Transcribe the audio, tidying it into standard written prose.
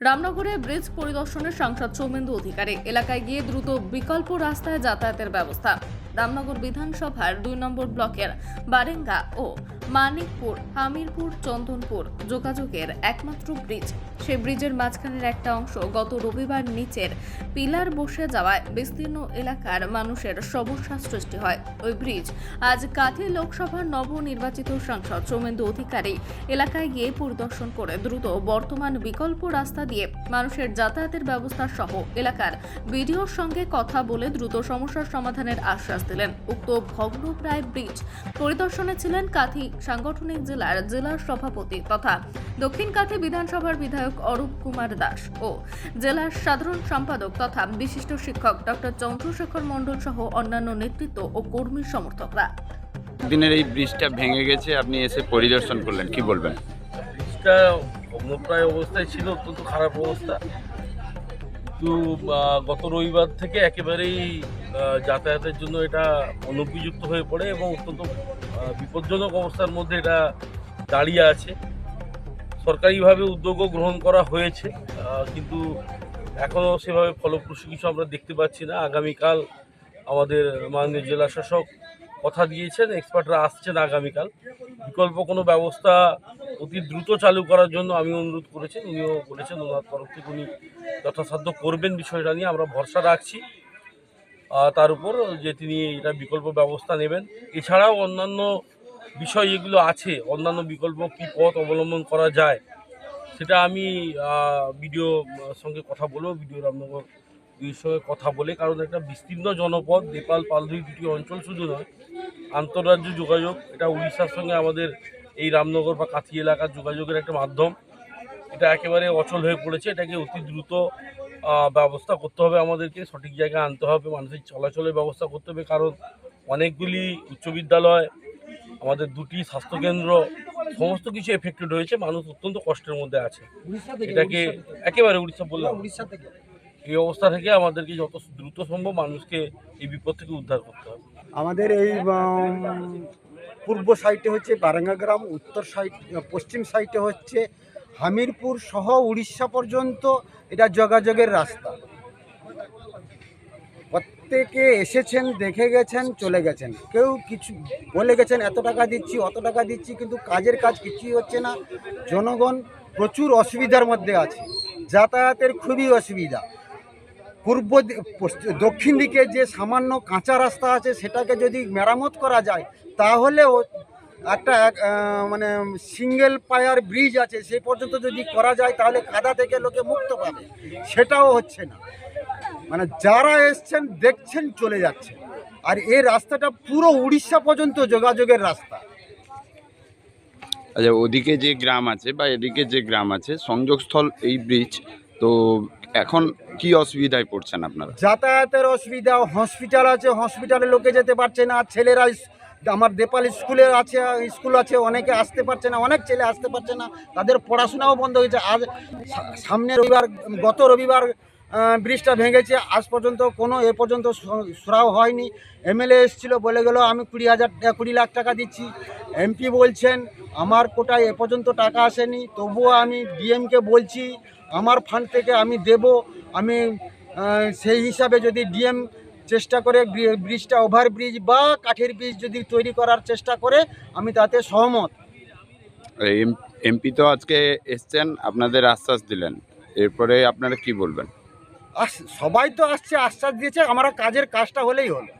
রামনগরে bridge পরিদর্শনের সাংসদ সৌমেন্দু অধিকারী এলাকায় গিয়ে দ্রুত বিকল্প রাস্তায় যাতায়াতের ব্যবস্থা। রামনগর বিধানসভার 2 নম্বর ব্লকের বারেঙ্গা ও মানিকপুর হামিরপুর চন্দনপুর যোগাযোগের একমাত্র ব্রিজ। সেই ব্রিজের মাঝখানের একটা অংশ গত রবিবার নিচের পিলার বসে যাওয়ায় বিস্তীর্ণ এলাকার মানুষের সমস্যা সৃষ্টি হয়। ওই ব্রিজ আজ কাঁথি লোকসভার নবনির্বাচিত সাংসদ সৌমেন্দু অধিকারী এলাকায় গিয়ে পরিদর্শন করে দ্রুত বর্তমান বিকল্প রাস্তা দিয়ে মানুষের যাতায়াতের ব্যবস্থা সহ এলাকার বিডিওর সঙ্গে কথা বলে দ্রুত সমস্যার সমাধানের আশ্বাস দিলেন। উক্ত ভগ্নপ্রায় ব্রিজ পরিদর্শনে ছিলেন কাঁথি সাংগঠনিক জেলার জেলা সভাপতি তথা দক্ষিণ কাঁথি বিধানসভার বিধায়ক অরূপ কুমার দাস ও জেলার সাধারণ সম্পাদক তথা বিশিষ্ট শিক্ষক ডক্টর চন্দ্রশেখর মণ্ডল সহ অন্যান্য নেতৃত্ব ও কর্মী সমর্থকরা। দিনের এই ব্রিজটা ভেঙে গেছে, আপনি এসে পরিদর্শন করলেন, কি বলবেন? ব্রিজটা ভগ্নপ্রায় অবস্থায় ছিল, অত্যন্ত খারাপ অবস্থা। কিন্তু গত রবিবার থেকে একেবারেই যাতায়াতের জন্য এটা অনুপযুক্ত হয়ে পড়ে এবং অত্যন্ত বিপজ্জনক অবস্থার মধ্যে এটা দাঁড়িয়ে আছে। সরকারিভাবে উদ্যোগও গ্রহণ করা হয়েছে, কিন্তু এখনও সেভাবে ফলপ্রসূ কিছু আমরা দেখতে পাচ্ছি না। আগামীকাল আমাদের মাননীয় জেলা শাসক কথা দিয়েছেন, এক্সপার্টরা আসছেন আগামীকাল। বিকল্প কোনো ব্যবস্থা অতি দ্রুত চালু করার জন্য আমি অনুরোধ করেছি, উনিও বলেছেন ওনার তরফ থেকে উনি যথাসাধ্য করবেন বিষয়টা নিয়ে। আমরা ভরসা রাখছি তার উপর যে তিনি এটা বিকল্প ব্যবস্থা নেবেন। এছাড়াও অন্যান্য বিষয় এগুলো আছে, অন্যান্য বিকল্প কী পথ অবলম্বন করা যায় সেটা আমি বিডিও সঙ্গে কথা বলবো, বিডিও রামনগর দুইয়ের সঙ্গে কথা বলে। কারণ একটা বিস্তীর্ণ জনপদ, নেপাল পালধুই দুটি অঞ্চল শুধু নয়, আন্তঃরাজ্য যোগাযোগ, এটা উড়িষ্যার সঙ্গে আমাদের এই রামনগর বা কাঁথি এলাকার যোগাযোগের একটা মাধ্যম। এটা একেবারে অচল হয়ে পড়েছে। এটাকে অতি দ্রুত ব্যবস্থা করতে হবে, আমাদেরকে সঠিক জায়গায় আনতে হবে, মানুষের চলাচলের ব্যবস্থা করতে হবে। কারণ অনেকগুলি উচ্চ বিদ্যালয়, আমাদের দুটি স্বাস্থ্যকেন্দ্র, সমস্ত কিছু এফেক্টেড হয়েছে। মানুষ অত্যন্ত কষ্টের মধ্যে আছে। এটাকে একেবারে উড়িষ্যা বললাম, এই অবস্থা থেকে আমাদেরকে যত দ্রুত সম্ভব মানুষকে এই বিপদ থেকে উদ্ধার করতে হবে। আমাদের এই পূর্ব সাইডে হচ্ছে বারাঙ্গা গ্রাম, উত্তর সাইড পশ্চিম সাইডে হচ্ছে হামিরপুর সহ উড়িষ্যা পর্যন্ত এটা যোগাযোগের রাস্তা। প্রত্যেকে এসেছেন, দেখে গেছেন, চলে গেছেন। কেউ কিছু বলে গেছেন এত টাকা দিচ্ছি, অত টাকা দিচ্ছি, কিন্তু কাজের কাজ কিছুই হচ্ছে না। জনগণ প্রচুর অসুবিধার মধ্যে আছে, যাতায়াতের খুবই অসুবিধা। দক্ষিণ দিকে যে সামান্য কাঁচা রাস্তা আছে সেটাকে যদি মেরামত করা যায় তাহলেও একটা মানে সিঙ্গেল পায়ার ব্রিজ আছে, সেই পর্যন্ত যদি করা যায় তাহলে কাদা থেকে লোকে মুক্ত পাবে। সেটাও হচ্ছে না। মানে যারা এসছেন দেখছেন চলে যাচ্ছে। আর এই রাস্তাটা পুরো উড়িষ্যা পর্যন্ত যোগাযোগের রাস্তা। আচ্ছা, ওদিকে যে গ্রাম আছে বা এদিকে যে গ্রাম আছে, সংযোগস্থল এই ব্রিজ, তো এখন কি অসুবিধায় পড়ছেন আপনারা? যাতায়াতের অসুবিধা, হসপিটাল আছে, হসপিটালে লোকে যেতে পারছে না। ছেলেরা আমার দেপাল স্কুলে আছে, স্কুল আছে, অনেকে আসতে পারছে না, অনেক ছেলে আসতে পারছে না, তাদের পড়াশোনাও বন্ধ হয়েছে। আজ সামনে রবিবার, গত রবিবার ব্রিজটা ভেঙেছে, আজ পর্যন্ত কোনো এ পর্যন্ত সুরাও হয়নি। এমএলএ এসেছিলো, বলে গেল আমি 20 লাখ টাকা দিচ্ছি। এমপি বলছেন আমার কোটায় এ পর্যন্ত টাকা আসেনি। তবুও আমি ডিএমকে বলছি আমার ফান্ড থেকে আমি দেব। আমি সেই হিসাবে যদি ডিএম চেষ্টা করে ব্রিজটা ওভারব্রিজ বা কাঠের ব্রিজ যদি তৈরি করার চেষ্টা করে, আমি তাতে সহমত। এমপি তো আজকে এসছেন, আপনাদের আশ্বাস দিলেন, এরপরে আপনারা কি বলবেন? সবাই তো আসছে, আশ্বাস দিয়েছে, আমরা কাজটা হলেই হলো।